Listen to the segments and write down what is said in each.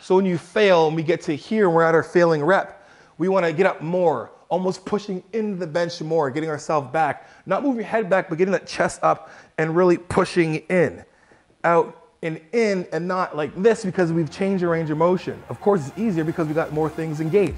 So when you fail, and we get to here, and we're at our failing rep, we want to get up more, almost pushing into the bench more, getting ourselves back. Not moving your head back, but getting that chest up and really pushing in, out, and in, and not like this because we've changed our range of motion. Of course, it's easier because we got more things engaged.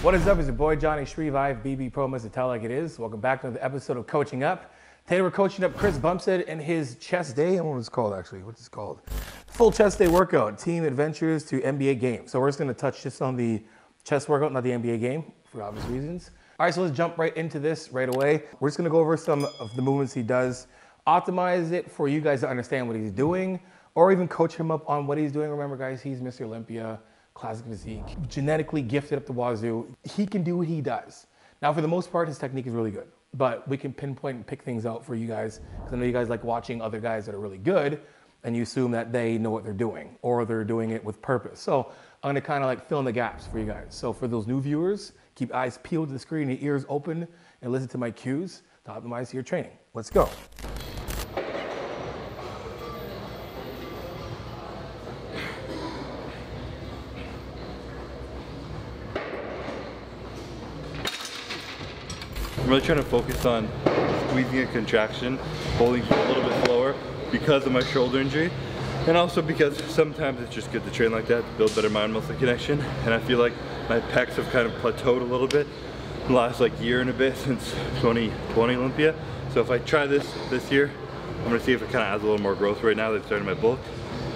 What is up? It's your boy Johnny Shrevive, BB Pro Mr. Tell Like It Is. Welcome back to another episode of Coaching Up. Today we're coaching up Chris Bumstead in his chest day. I don't know what it's called actually. What's it called? Full chest day workout, team adventures to NBA game. So we're just gonna touch just on the chest workout, not the NBA game, for obvious reasons. All right, so let's jump right into this right away. We're just gonna go over some of the movements he does, optimize it for you guys to understand what he's doing, or even coach him up on what he's doing. Remember guys, he's Mr. Olympia, classic physique, genetically gifted up the wazoo. He can do what he does. Now, for the most part, his technique is really good, but we can pinpoint and pick things out for you guys, because I know you guys like watching other guys that are really good, and you assume that they know what they're doing, or they're doing it with purpose. So I'm gonna kind of like fill in the gaps for you guys. So for those new viewers, keep eyes peeled to the screen, your ears open, and listen to my cues to optimize your training. Let's go. I'm really trying to focus on squeezing a contraction, holding a little bit slower because of my shoulder injury, and also because sometimes it's just good to train like that to build better mind-muscle connection. And I feel like my pecs have kind of plateaued a little bit in the last like year and a bit since 2020 Olympia. So if I try this year, I'm gonna see if it kind of adds a little more growth right now that I've started my bulk,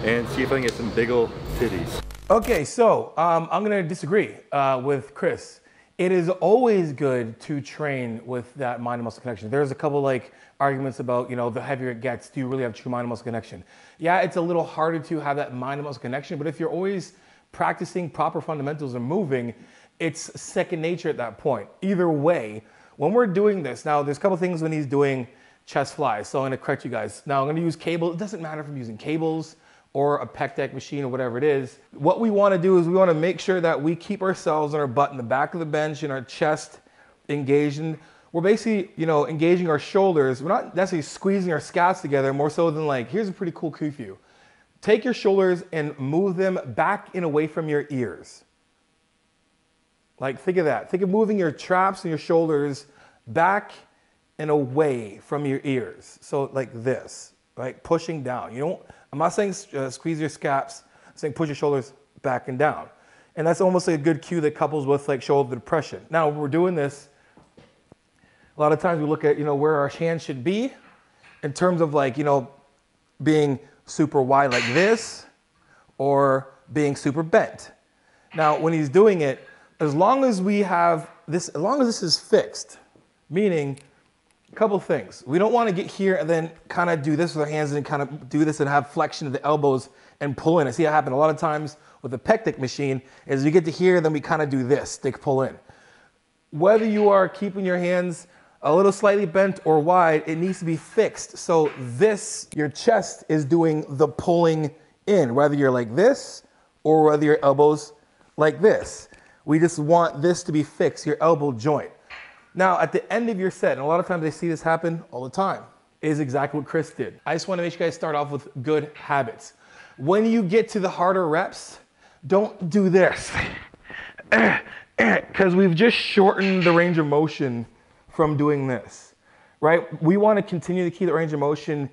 and see if I can get some big ol' titties. Okay, so I'm gonna disagree with Chris. It is always good to train with that mind and muscle connection. There's a couple like arguments about, you know, the heavier it gets, do you really have true mind and muscle connection? Yeah, it's a little harder to have that mind and muscle connection, but if you're always practicing proper fundamentals and moving, it's second nature at that point. Either way, when we're doing this, now there's a couple things when he's doing chest flies, so I'm gonna correct you guys. Now I'm gonna use cable. It doesn't matter if I'm using cables or a pec deck machine or whatever it is. What we wanna do is we wanna make sure that we keep ourselves on our butt in the back of the bench and our chest engaged. And we're basically, you know, engaging our shoulders. We're not necessarily squeezing our scaps together, more so than like, here's a pretty cool cue for you. Take your shoulders and move them back and away from your ears. Like, think of that. Think of moving your traps and your shoulders back and away from your ears. So like this, right? Pushing down. You don't, I'm not saying squeeze your scaps, I'm saying push your shoulders back and down. And that's almost like a good cue that couples with like shoulder depression. Now, when we're doing this, a lot of times we look at, you know, where our hands should be in terms of like, you know, being super wide like this or being super bent. Now, when he's doing it, as long as we have this, as long as this is fixed, meaning a couple things. We don't want to get here and then kind of do this with our hands and kind of do this and have flexion of the elbows and pull in. I see that happen a lot of times with the pec deck machine is we get to here, then we kind of do this, stick pull in. Whether you are keeping your hands a little slightly bent or wide, it needs to be fixed. So this, your chest is doing the pulling in, whether you're like this or whether your elbows like this. We just want this to be fixed, your elbow joint. Now, at the end of your set, and a lot of times I see this happen all the time, is exactly what Chris did. I just want to make sure you guys start off with good habits. When you get to the harder reps, don't do this. Because we've just shortened the range of motion from doing this, right? We want to continue to keep the range of motion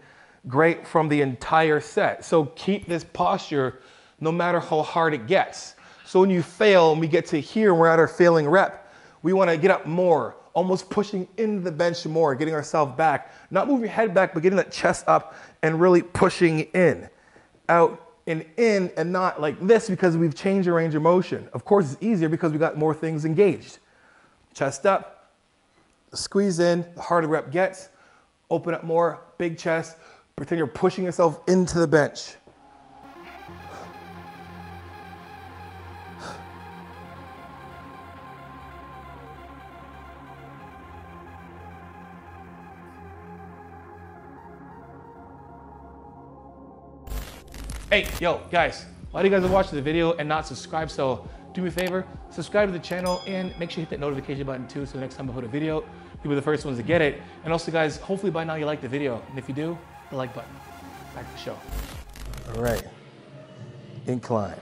great from the entire set. So keep this posture no matter how hard it gets. So when you fail, and we get to here, and we're at our failing rep, we want to get up more, almost pushing into the bench more, getting ourselves back. Not moving your head back, but getting that chest up and really pushing in, out, and in, and not like this because we've changed our range of motion. Of course, it's easier because we got more things engaged. Chest up, squeeze in, the harder the rep gets, open up more, big chest, pretend you're pushing yourself into the bench. Hey, yo, guys, a lot of you guys are watching the video and not subscribed, so do me a favor, subscribe to the channel and make sure you hit that notification button too, so the next time I put a video, you'll be the first ones to get it. And also guys, hopefully by now you like the video. And if you do, the like button. Back to the show. All right, incline.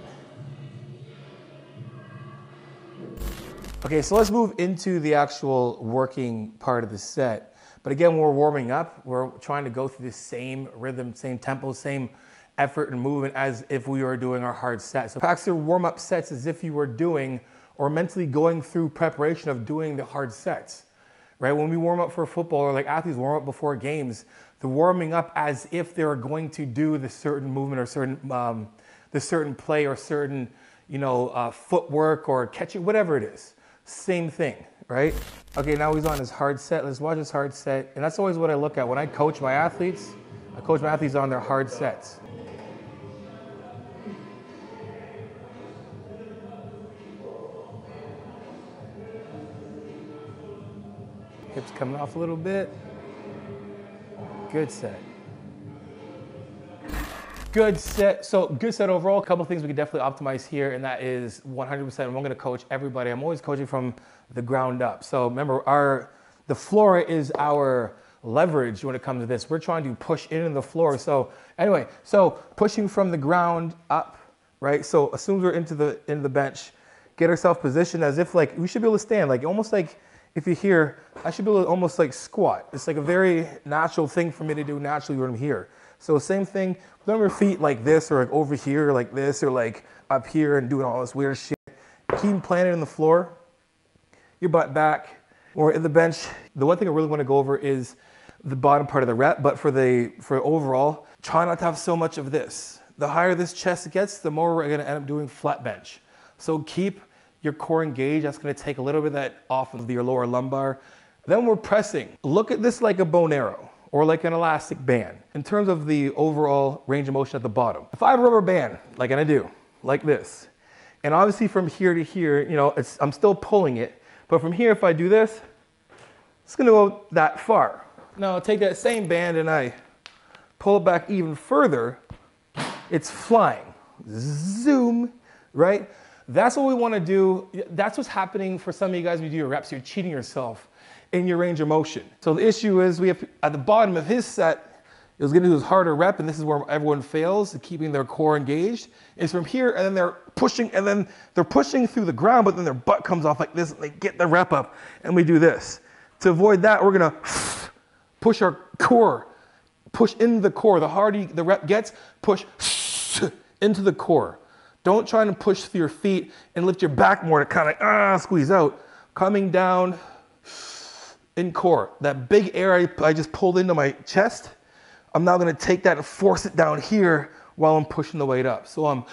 Okay, so let's move into the actual working part of the set. But again, when we're warming up, we're trying to go through the same rhythm, same tempo, same effort and movement as if we were doing our hard set. So practice your warm-up sets as if you were doing or mentally going through preparation of doing the hard sets, right? When we warm up for football or like athletes warm up before games, they're warming up as if they're going to do the certain movement or the certain play or certain, footwork or catching, whatever it is. Same thing, right? Okay, now he's on his hard set. Let's watch his hard set. And that's always what I look at when I coach my athletes. I coach my athletes on their hard sets. Hips coming off a little bit. Good set. Good set. So good set overall. A couple things we can definitely optimize here, and that is 100%. I'm going to coach everybody. I'm always coaching from the ground up. So remember, the floor is our leverage when it comes to this. We're trying to push into the floor. So anyway, so pushing from the ground up, right? So as soon as we're into the bench, get ourselves positioned as if like we should be able to stand, like almost like if you're here, I should be able to almost like squat. It's like a very natural thing for me to do naturally when I'm here. So same thing, put your feet like this or like over here like this or like up here and doing all this weird shit. Keep them planted in the floor, your butt back, or in the bench. The one thing I really want to go over is the bottom part of the rep, but for overall, try not to have so much of this. The higher this chest gets, the more we're gonna end up doing flat bench. So keep your core engaged. That's gonna take a little bit of that off of your lower lumbar. Then we're pressing. Look at this like a bow and arrow or like an elastic band in terms of the overall range of motion at the bottom. If I have a rubber band, like I do, like this, and obviously from here to here, I'm still pulling it, but from here, if I do this, it's gonna go that far. Now I'll take that same band and I pull it back even further, it's flying. Zoom, right? That's what we wanna do. That's what's happening for some of you guys when you do your reps. You're cheating yourself in your range of motion. So the issue is we have, at the bottom of his set, it was gonna do his harder rep, and this is where everyone fails, keeping their core engaged, is from here, and then they're pushing through the ground, but then their butt comes off like this, and they get the rep up, and we do this. To avoid that, we're gonna push our core, push into the core. The harder the rep gets, push into the core. Don't try to push through your feet and lift your back more to kind of squeeze out. Coming down in core. That big air I just pulled into my chest, I'm now gonna take that and force it down here while I'm pushing the weight up. So I'm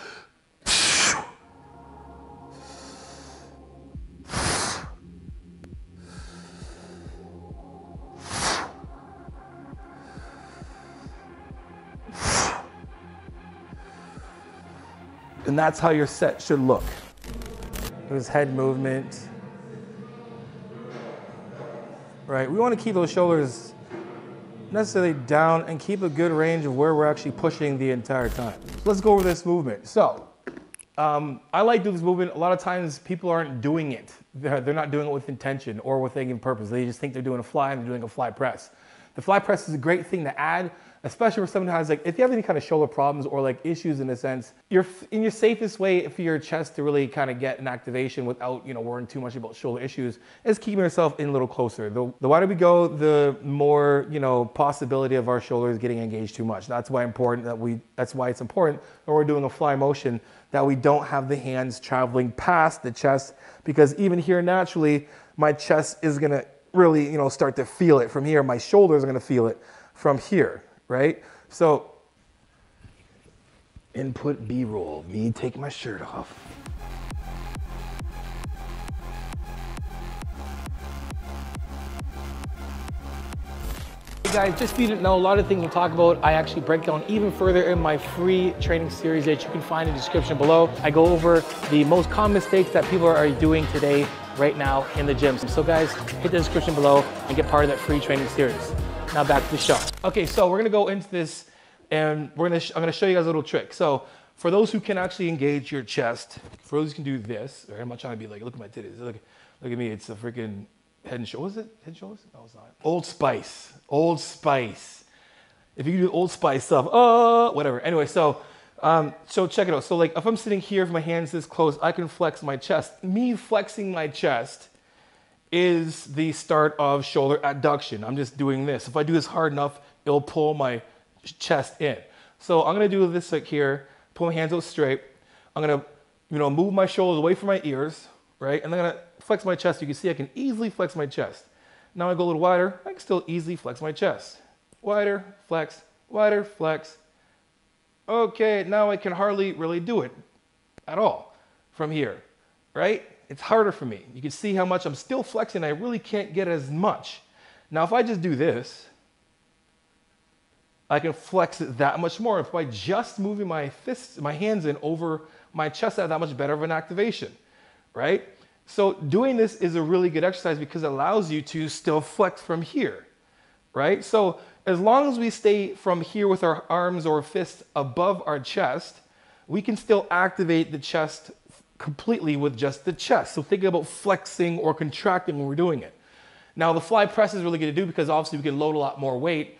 and that's how your set should look. His head movement. Right, we want to keep those shoulders necessarily down and keep a good range of where we're actually pushing the entire time. Let's go over this movement. So, I like doing this movement. A lot of times people aren't doing it. They're not doing it with intention or with thinking purpose. They just think they're doing a fly and they're doing a fly press. The fly press is a great thing to add, especially for someone who has like, if you have any kind of shoulder problems or like issues in a sense, you're in your safest way for your chest to really kind of get an activation without, worrying too much about shoulder issues is keeping yourself in a little closer. The wider we go, the more, possibility of our shoulders getting engaged too much. That's why it's important when we're doing a fly motion that we don't have the hands traveling past the chest, because even here naturally, my chest is gonna really, start to feel it from here. My shoulders are gonna feel it from here, right? So, input B-roll, me take my shirt off. Hey guys, just so you didn't know, a lot of things we'll talk about, I actually break down even further in my free training series that you can find in the description below. I go over the most common mistakes that people are doing today, right now in the gym. So guys, hit the description below and get part of that free training series. Now back to the show. Okay, so we're gonna go into this and I'm gonna show you guys a little trick. So for those who can actually engage your chest, for those who can do this, right? I'm not trying to be like, look at my titties, look at me, it's a freaking Head and Shoulders. Was it Head and Shoulders? No, it's not. Old Spice. Old Spice. If you do Old Spice stuff, whatever. Anyway, so check it out. So like if I'm sitting here, if my hand's this close, I can flex my chest. Me flexing my chest is the start of shoulder adduction. I'm just doing this. If I do this hard enough, it'll pull my chest in. So I'm gonna do this like here, pull my hands out straight. I'm gonna, move my shoulders away from my ears, right? And then I'm gonna flex my chest. You can see I can easily flex my chest. Now I go a little wider, I can still easily flex my chest. Wider, flex, wider, flex. Okay, now I can hardly really do it at all from here, right? It's harder for me. You can see how much I'm still flexing. I really can't get as much. Now, if I just do this, I can flex it that much more. If I just moving my fists, my hands in over my chest, I have that much better of an activation, right? So doing this is a really good exercise because it allows you to still flex from here, right? So as long as we stay from here with our arms or fists above our chest, we can still activate the chest completely with just the chest. So think about flexing or contracting when we're doing it. Now the fly press is really good to do because obviously we can load a lot more weight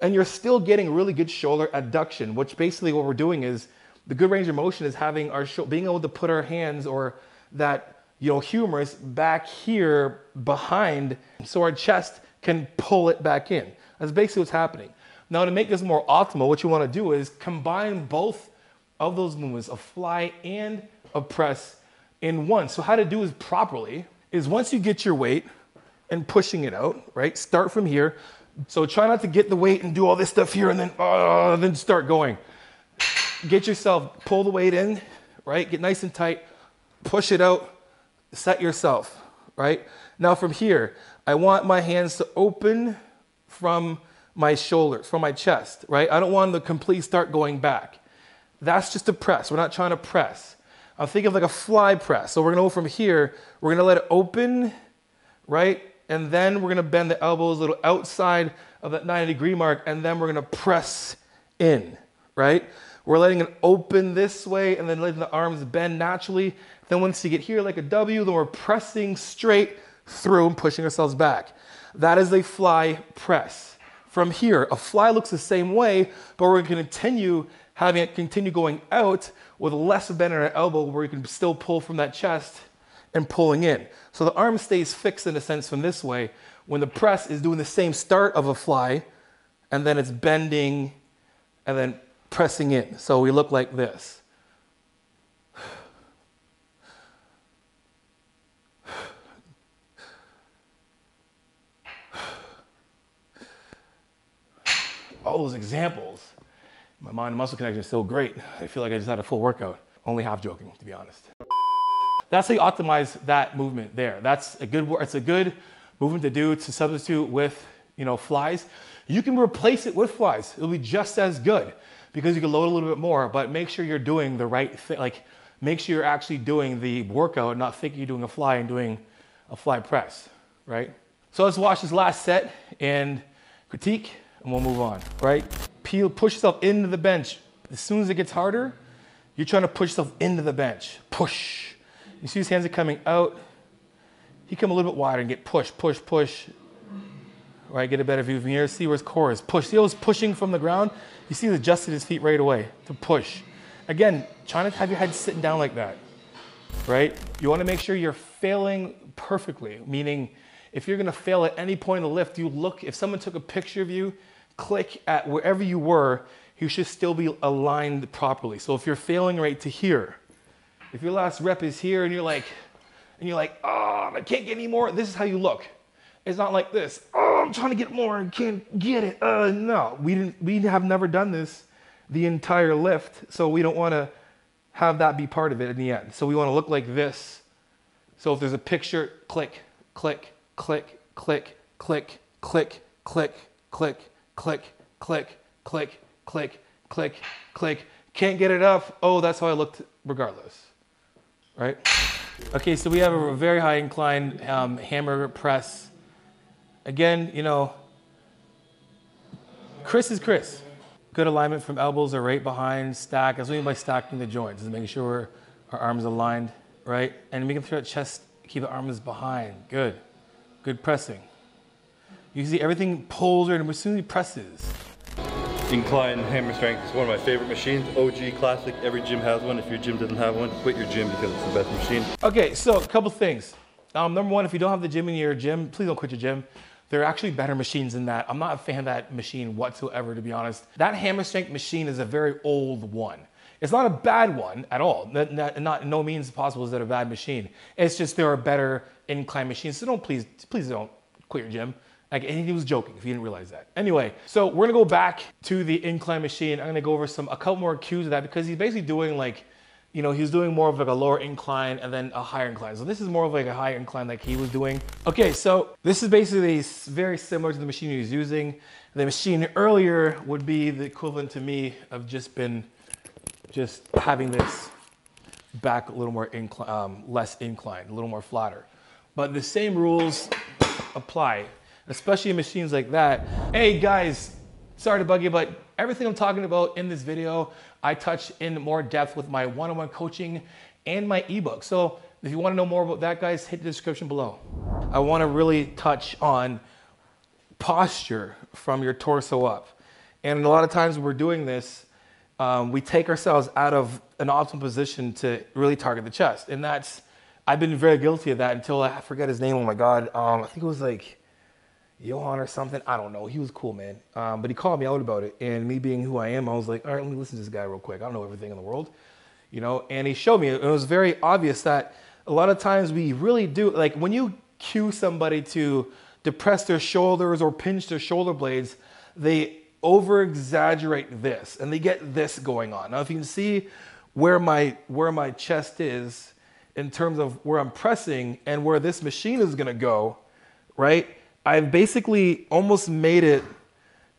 and you're still getting really good shoulder adduction, which basically what we're doing is the good range of motion is having our being able to put our hands or that humerus back here behind so our chest can pull it back in. That's basically what's happening. Now to make this more optimal, what you want to do is combine both of those movements, a fly and a press in one. So how to do is properly is once you get your weight and pushing it out, right? Start from here. So try not to get the weight and do all this stuff here and then start going. Get yourself, pull the weight in, right? Get nice and tight, push it out, set yourself, right? Now from here, I want my hands to open from my shoulders, from my chest, right? I don't want the complete start going back. That's just a press. We're not trying to press. I'm thinking of like a fly press. So we're gonna go from here, we're gonna let it open, right? And then we're gonna bend the elbows a little outside of that 90-degree mark, and then we're gonna press in, right? We're letting it open this way and then letting the arms bend naturally. Then once you get here like a W, then we're pressing straight through and pushing ourselves back. That is a fly press. From here, a fly looks the same way, but we're gonna continue having it continue going out with less bend in our elbow where you can still pull from that chest and pulling in. So the arm stays fixed in a sense from this way when the press is doing the same start of a fly and then it's bending and then pressing in. So we look like this. All those examples, my mind and muscle connection is still great. I feel like I just had a full workout. Only half joking, to be honest. That's how you optimize that movement there. That's a good, it's a good movement to do to substitute with, flies. You can replace it with flies. It'll be just as good because you can load a little bit more, but make sure you're doing the right thing. Like make sure you're actually doing the workout, not thinking you're doing a fly and doing a fly press, right? So let's watch this last set and critique and we'll move on, right? Push yourself into the bench. As soon as it gets harder, you're trying to push yourself into the bench. Push. You see his hands are coming out. He come a little bit wider and get push, push, push. Right, get a better view from here. See where his core is. Push. See how he's pushing from the ground? You see he's adjusted his feet right away to push. Again, trying to have your head sitting down like that, right? You want to make sure you're failing perfectly, meaning if you're going to fail at any point in the lift, you look, if someone took a picture of you, click at wherever you were, you should still be aligned properly. So if you're failing right to here, if your last rep is here and you're like, oh, I can't get any more, this is how you look. It's not like this. Oh, I'm trying to get more and can't get it. No, we have never done this the entire lift, so we don't want to have that be part of it in the end. So we want to look like this. So if there's a picture, click, click, click, click, click, click, click, click, click, click, click, click, click, click. Can't get it up. Oh, that's how I looked regardless, right? Okay, so we have a very high incline hammer press. Again, Chris is Chris. Good alignment from elbows are right behind, stack. That's what I mean by stacking the joints, is making sure our arms aligned, right? And making sure that chest, keep the arms behind. Good. Good pressing. You see everything pulls right as soon as he presses. Incline hammer strength is one of my favorite machines. OG classic, every gym has one. If your gym doesn't have one, quit your gym because it's the best machine. Okay, so a couple things. Number one, if you don't have the gym in your gym, please don't quit your gym. There are actually better machines than that. I'm not a fan of that machine whatsoever, to be honest. That hammer strength machine is a very old one. It's not a bad one at all. Not no means possible is that a bad machine. It's just there are better incline machines. So please don't quit your gym. Like, and he was joking if you didn't realize that. Anyway, so we're gonna go back to the incline machine. I'm gonna go over a couple more cues of that because he's basically doing like, you know, he's doing more of like a lower incline and then a higher incline. So this is more of like a higher incline like he was doing. Okay, so this is basically very similar to the machine he was using. The machine earlier would be the equivalent to me of just having this back a little more less inclined, a little more flatter. But the same rules apply, especially in machines like that. Hey guys, sorry to bug you, but everything I'm talking about in this video, I touch in more depth with my one-on-one coaching and my ebook. So if you want to know more about that, guys, hit the description below. I want to really touch on posture from your torso up. And a lot of times when we're doing this, we take ourselves out of an optimal position to really target the chest. And I've been very guilty of that until I forget his name. Oh my God. I think it was like Johan or something. I don't know. He was cool, man. But he called me out about it. And me being who I am, I was like, all right, let me listen to this guy real quick. I don't know everything in the world, you know? And he showed me, it was very obvious that a lot of times we really do, like when you cue somebody to depress their shoulders or pinch their shoulder blades, they over exaggerate this and they get this going on. Now, if you can see where my chest is in terms of where I'm pressing and where this machine is gonna go, right? I've basically almost made it,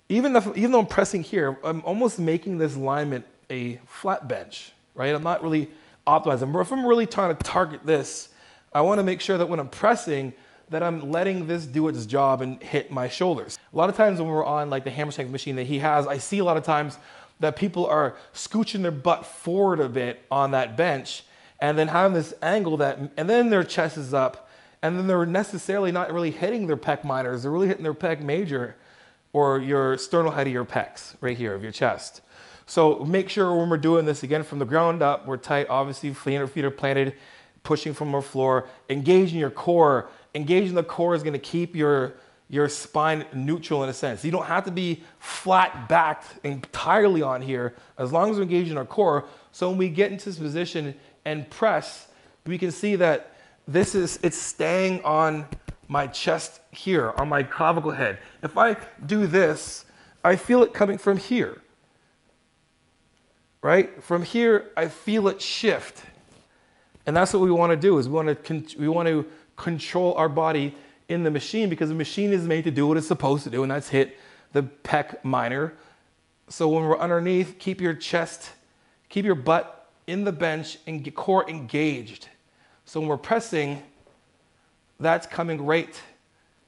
even though I'm pressing here, I'm almost making this alignment a flat bench, right? I'm not really optimizing. If I'm really trying to target this, I wanna make sure that when I'm pressing, that I'm letting this do its job and hit my shoulders. A lot of times when we're on like the hammer strength machine that he has, I see a lot of times that people are scooching their butt forward a bit on that bench and then having this angle and then their chest is up, and then they're necessarily not really hitting their pec minors, they're really hitting their pec major or your sternal head of your pecs right here of your chest. So make sure when we're doing this, again, from the ground up, we're tight, obviously feet are planted, pushing from our floor, engaging your core. Engaging the core is gonna keep your spine neutral in a sense. You don't have to be flat backed entirely on here as long as we're engaging our core. So when we get into this position and press, we can see that it's staying on my chest here, on my clavicle head. If I do this, I feel it coming from here, right? From here, I feel it shift. And that's what we wanna do, is we want to control our body in the machine, because the machine is made to do what it's supposed to do, and that's hit the pec minor. So when we're underneath, keep your butt in the bench and get core engaged. So when we're pressing, that's coming right,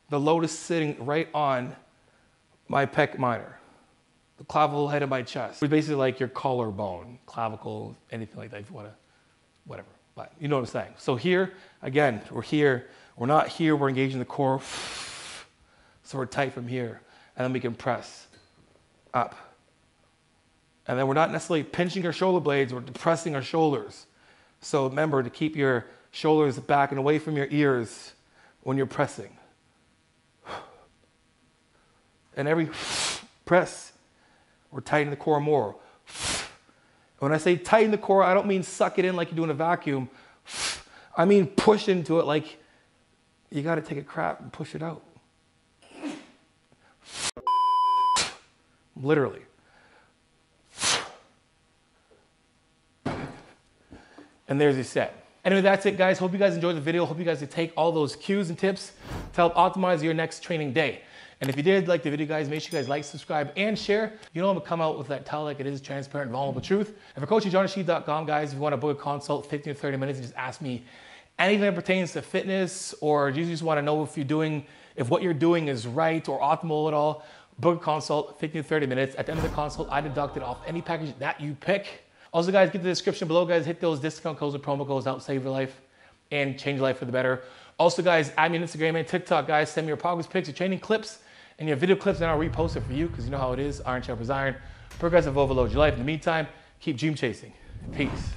the load is sitting right on my pec minor, the clavicle head of my chest. It's basically like your collarbone, clavicle, anything like that if you wanna, whatever. But you know what I'm saying. So here, again, we're not here, we're engaging the core. So we're tight from here. And then we can press up. And then we're not necessarily pinching our shoulder blades, we're depressing our shoulders. So remember to keep your shoulders back and away from your ears when you're pressing. And every press, we're tightening the core more. When I say tighten the core, I don't mean suck it in like you do in a vacuum. I mean push into it like you got to take a crap and push it out. Literally. And there's your set. Anyway, that's it, guys. Hope you guys enjoyed the video. Hope you guys can take all those cues and tips to help optimize your next training day. And if you did like the video, guys, make sure you guys like, subscribe, and share. You know I'm gonna come out with that tell like it is, transparent, vulnerable truth. And for coachingjohnrashid.com, guys, if you want to book a consult, 15 to 30 minutes, and just ask me anything that pertains to fitness, or you just want to know if what you're doing is right or optimal at all, book a consult, 15 to 30 minutes. At the end of the consult, I deduct it off any package that you pick. Also, guys, get the description below, guys. Hit those discount codes and promo codes that will save your life and change your life for the better. Also, guys, add me on Instagram and TikTok, guys. Send me your progress pics, your training clips, and your video clips, and I'll repost it for you because you know how it is. Iron sharpens iron. Progressive overload your life. In the meantime, keep dream chasing. Peace.